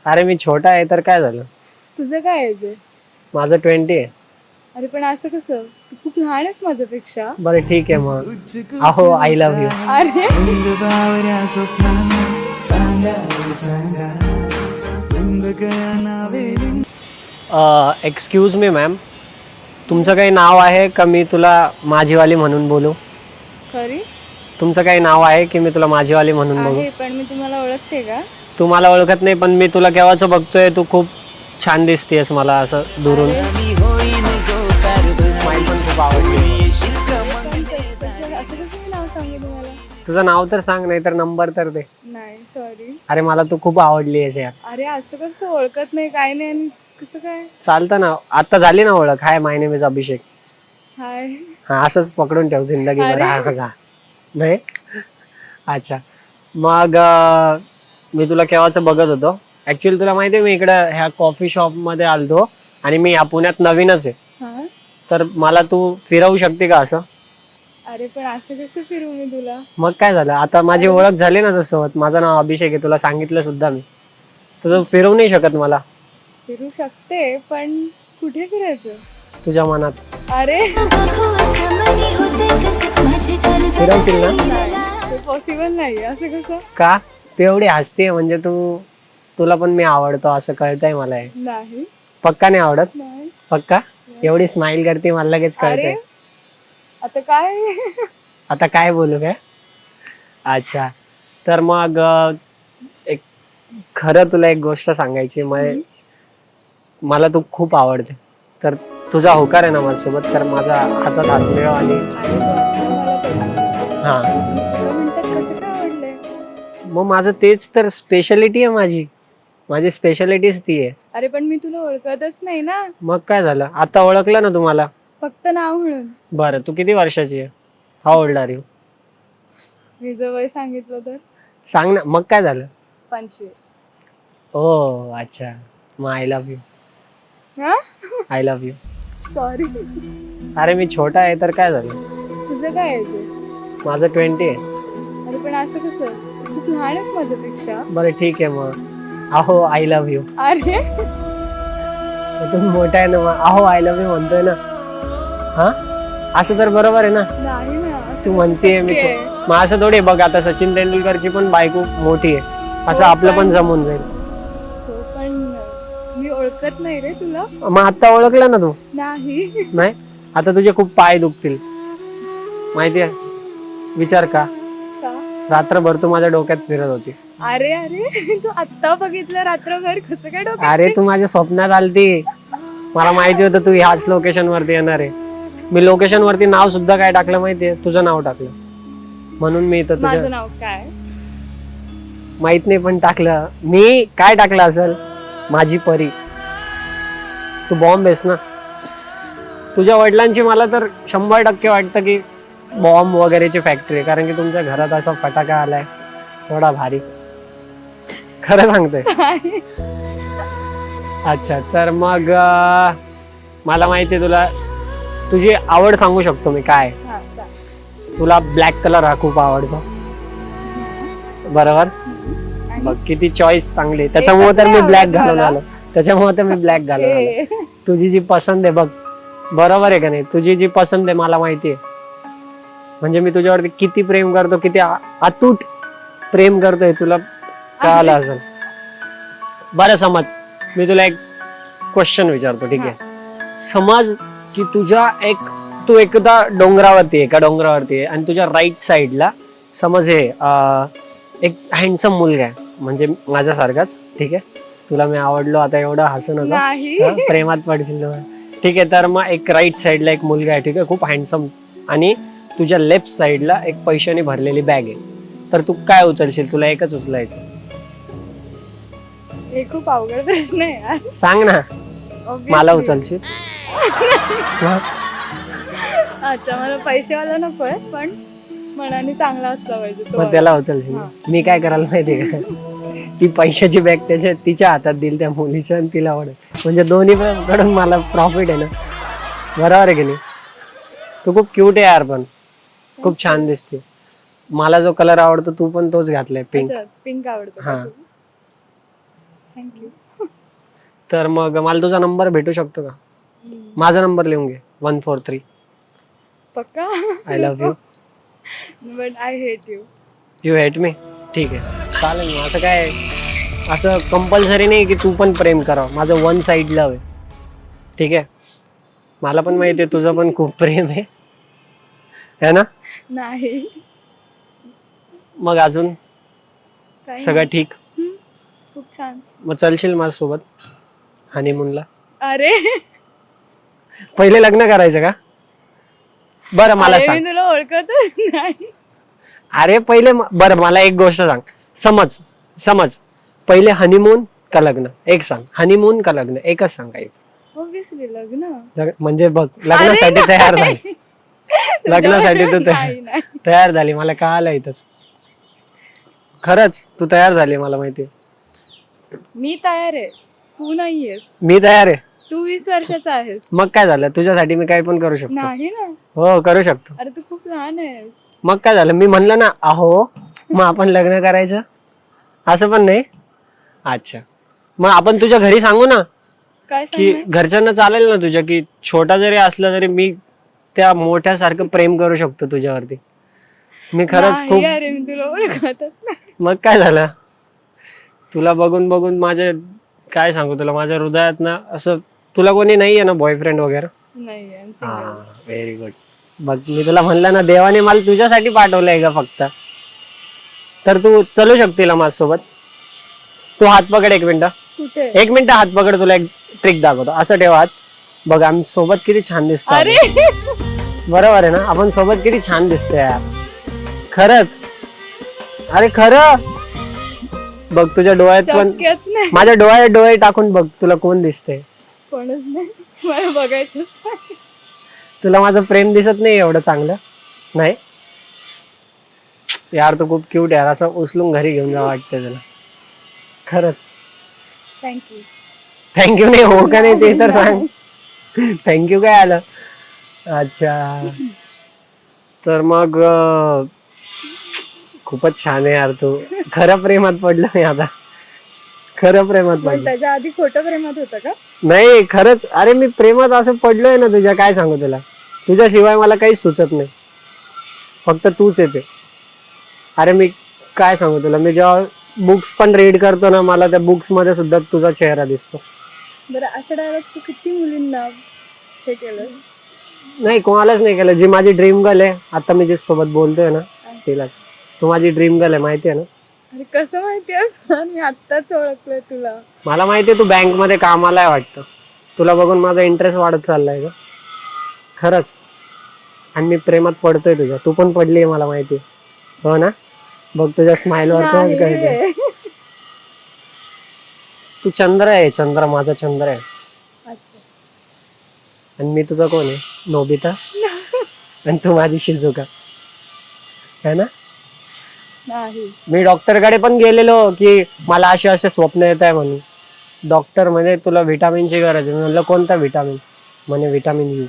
अरे मी छोटा आहे तर काय झालं, तुझं काय एज आहे? माझं 20 आहे. अरे पण असं कसं, तू खूप लहान आहेस माझ्यापेक्षा. बरं ठीक आहे मग. अहो आय लव्ह यू. अरे एक्सक्यूज मी मॅम, तुमचं काही नाव आहे का मी तुला माझीवाली म्हणून बोलू? सॉरी. तुमचं काही नाव आहे की मी तुला माझीवाली म्हणून बोलू? आहे पण मी तुम्हाला ओळखते का? तू मला ओळखत नाही पण मी तुला केव्हाचं बघतोय. तू खूप छान दिसतेस मला असं दुरून. स्माईल पण खूप आवडते. असं कसं मी नाव सांगू तुम्हाला? तुझं नाव तर सांग, नाही तर नंबर तर दे. नाही सॉरी. अरे मला तू खूप आवडली आहेस यार. अरे असं कसं ओळखत नाही काय नाही आणि कसं काय? चालतं ना, आता झाली ना ओळख. हाय माय नेम इज अभिषेक. हाय. हा असंच पकडून ठेव जिंदगी भर. अरे. हा कसा नाही. अच्छा मग मी तुला केव्हाच बघत होतो. ऍक्च्युअली तुला माहिती आहे मी इकडं ह्या कॉफी शॉप मध्ये आलतो आणि मी या पुण्यात नवीनच आहे. हा. तर मला तू फिरवू शकते का असं? अरे पण असं कसं फिरू मी तुला? मग काय झालं, आता माझी ओळख झाली ना तसं. माझं नाव अभिषेक आहे, तुला सांगितलं सुद्धा मी. तसं फिरवू नाही शकत मला. फिरू शकते पण कुठे फिरायचं? तुझ्या मनात. अरे फिरवशील ना? नाही, पॉसिबल नाही. असं कसं? का? तू एवढी हसते म्हणजे तुला पण मी आवडतो असं कळतंय मला हे. नाही. पक्का नाही आवडत? नाही. पक्का? एवढी स्माइल करते मला लगेच कळतंय. अरे आता काय? आता काय बोलू काय? अच्छा तर मग एक खरं तुला एक गोष्ट सांगायची. मला तू खूप आवडते. तर तुझा होकार आहे ना माझ्यासोबत, तर माझा हातात हात मिळव आणि हा. म्हणतात कसं काय आवडलंय? मग माझं तेच तर स्पेशालिटी आहे. माझी स्पेशालिटीच ती आहे. अरे पण मी तुला ओळखतच नाही ना. मग काय झालं, आता ओळखलं ना तुम्हाला. फक्त नाव म्हणून. बरं तू किती वर्षाची आहे? How old are you? मी जर वय सांगितलं तर सांग ना. मग काय झालं? 25. ओ अच्छा. मग आय लव्ह यू. हा. I love you. सॉरी. अरे मी छोटा आहे तर काय झालं, तुझं काय आहे? माझं 20 आहे. अरे पण असं कसं, तू खूप लहान आहेस माझ्यापेक्षा. बरं ठीक आहे मग. अहो आय लव्ह यू. अरे तू मोठा आहे ना, मग अहो आय लव्ह यू म्हणतोय ना. हा असं तर बरोबर आहे ना. नाही ना. असं तू म्हणतेय मी शक्य आहे. मग असं थोडी. बघ आता सचिन तेंडुलकरची पण बायको मोठी आहे, असं हो, आपलं पण पण- जमून जाईल. हो पण मी ओळखत नाही रे तुला. मग आता ओळखलं ना तू? नाही. नाही. आता तुझे खूप पाय दुखतील माहितीये. विचार का, का? रात्रभर तू माझ्या डोक्यात फिरत होती. अरे अरे तू आत्ता बघितलं रात्रभर कसं काय डोक्यात? अरे तू माझ्या स्वप्नात आलती. मला माहिती होतं तू ह्याच लोकेशन वरती येणार आहे. मी लोकेशन वरती नाव सुद्धा काय टाकलं माहितीये, तुझं नाव टाकलं. म्हणून मी इथं तुझं माझं नाव काय? माहित नाही पण टाकलं. मी काय टाकलं असेल, माझी परी. तू बॉम्ब आहेस ना. तुझ्या वडिलांची मला तर 100% वाटतं की बॉम्ब वगैरेची फॅक्टरी आहे, कारण की तुमच्या घरात असा फटाका आलाय थोडा भारी. खरं सांगतोय. अच्छा तर मग मला माहितीये तुला तुझी आवड सांगू शकतो मी काय. हा सांग. तुला ब्लॅक कलर हा खूप आवडतो बरोबर. आणि बघ किती चॉईस चांगली. त्याच्यामुळे तर मी नाही ब्लॅक आवडत घालून मला. आलो. त्याच्यामुळे तर मी ब्लॅक घालून आलो. हे. तुझी जी पसंत आहे बघ, बरोबर आहे का नाही. तुझी जी पसंत आहे मला माहिती आहे. म्हणजे मी तुझ्यावरती किती प्रेम करतो, किती अतूट प्रेम करतोय, तुला कळालं असेल. बरं समज मी तुला एक क्वेश्चन विचारतो, ठीक आहे. समज की तू एकदा डोंगरावरती आहे, एका डोंगरावरती आहे आणि तुझ्या राईट साईडला समज हे एक हँडसम मुलगा आहे, म्हणजे माझ्यासारखाच. ठीक आहे. तुला मी आवडलो, आता एवढं हसू नका. नाही. हा, प्रेमात पडशील तुम्हाला. ठीक आहे. तर मग एक राईट साईडला एक मुलगा आहे, ठीक आहे, खूप हँडसम. आणि तुझ्या लेफ्ट साईडला एक पैशाने भरलेली बॅग आहे. तर तू काय उचलशील? तुला एकच उचलायचं. हे खूप अवघड प्रश्न आहे यार. सांग ना. Obviously. मला उचलशील? अच्छा मला पैसेवाला नकोय पण मनाने चांगला असला पाहिजे तो. मग त्याला उचलशील. हा. मी काय करायला माहितीये का, ती पैशाची बॅग तिच्या हातात देईल त्या मुलीच्या आणि तिला आवडेल. म्हणजे दोन्ही कडून मला प्रॉफिट आहे ना. बरोबर आहे की नाही. तू खूप क्यूट आहे यार, पण खूप छान दिसते. मला जो कलर आवडतो तू पण तोच घातलाय, पिंक. पिंक आवडतो. हा. थँक्यू. तर मग मला तुझा नंबर भेटू शकतो का? माझा नंबर लिहून घे 143. पक्का. I love you. But I hate you. You hate me. ठीक आहे, चालेल मग. असं काय, असं कंपल्सरी नाही की तू पण प्रेम करावं. माझं वन साइड लव्ह आहे. ठीक आहे, मला पण माहिती आहे तुझं पण खूप प्रेम आहे ना? नाही. मग अजून काही सगळं नाही. ठीक? खूप छान. मग चलशील माझ्यासोबत हनीमूनला? अरे पहिले लग्न करायचं का? बरं मला अरे, सांग. मी तुला ओळखतच नाही. अरे पहिले बरं मला एक गोष्ट सांग. समज समज पहिले हनीमून का लग्न? एक सांग, हनीमून का लग्न? एकच सांग. काही ऑब्विसली लग्न. म्हणजे बघ, लग्नासाठी तयार झाली. लग्नासाठी तू नाही, नाही. तयार झाली. मला कळालं इथंच. खरंच तू तयार झाली, मला माहिती. मी तयार आहे, तू नाहीयेस. मी तयार आहे. तू 20 वर्षाचा आहेस. मग काय झालं, तुझ्यासाठी मी काही पण करू शकतो. नाही ना. हो करू शकतो. अरे तू खूप लहान आहेस. मग काय झालं, मी म्हणलं ना अहो मग आपण लग्न करायचं, असं पण नाही. अच्छा, मग आपण तुझ्या घरी सांगू ना काय की सांगणार? घरच्यांना चालेल ना तुझ्या, की छोटा जरी असला तरी मी त्या मोठ्यासारखं प्रेम करू शकतो तुझ्यावरती. मी खरंच नाही, खूप. अरे मी तुला ओळखतच नाही. मग काय झालं, तुला बघून बघून माझे काय सांगू तुला, माझ्या हृदयात ना असं, तुला कोणी नाहीये ना बॉयफ्रेंड वगैरे? नाही, I'm हा, single. Very good. बघ मी तुला म्हणलं ना, देवाने मला तुझ्यासाठी पाठवलंय का फक्त. तर तू चलू शकते ना माझ्यासोबत. तू हात पकड एक मिनिट. कुठे? एक मिनिट हात पकड, तुला एक ट्रिक दाखवतो. असं ठेव हात. बघ आम्ही सोबत किती छान दिसतो. अरे बरोबर आहे ना, आपण सोबत किती छान दिसतोय यार. खरंच, अरे खरं. बघ तुझ्या डोळ्यात पण, शक्यच नाही. माझ्या डोळ्यात डोळे टाकून बघ, तुला कोण दिसतंय? कोणच नाही. मला बघायचंच नाही. तुला माझं प्रेम दिसत नाही एवढं चांगलं? नाही यार, तू खूप क्यूट यार. असं उचलून घरी घेऊन जा वाटतंय तुला. खरंच. थँक्यू. थँक्यू नाही, हो का नाही ते तर सांग. थँक्यू काय आलं? अच्छा, तर मग खूपच छान आहे यार तू. खरं प्रेमात पडलं मी आता. खरं प्रेमात पण पडलं. त्याच्या आधी खोटं प्रेमात होतं का? नाही खरंच, अरे मी प्रेमात असं पडलोय ना तुझ्या, काय सांगू तुला. तुझ्याशिवाय मला काहीच सुचत नाही, फक्त तूच येते. अरे मी काय सांगू तुला, मी जेव्हा बुक्स पण रीड करतो ना, मला त्या बुक्स मध्ये सुद्धा तुझा चेहरा दिसतो. बरं, अशा डायरेक्ट किती मुलींना हे केलं? नाही, कोणालाच नाही केलं. जी माझी ड्रीम गर्ल आहे, आता मी जे सोबत बोलतोय ना तिलाच. तू माझी ड्रीम गर्ल आहे, माहिती आहे ना? अरे कसं माहिती असतं? मी आत्ताच ओळखलंय तुला. मला माहिती आहे तू बँक मध्ये कामाला आहे वाटतं. तुला बघून माझा इंटरेस्ट वाढत चाललाय का? खरंच. आणि मी प्रेमात पडतोय तुझ्या, तू पण पडली आहे मला माहिती आहे. हो ना? बघ तुझ्या स्माइल वर नाही कळते. रे. तू चंद्र आहे, चंद्र माझा चंद्र आहे. अच्छा. आणि मी तुझा कोण आहे? नोबिता. आणि तू माझी शिजुका है ना? नाही. मी डॉक्टरकडे पण गेलेलो की मला असे असे स्वप्न येत आहे म्हणून. डॉक्टर म्हणे तुला व्हिटॅमिनची गरज आहे. मी म्हणलं कोणता व्हिटॅमिन? म्हणे व्हिटॅमिन यू.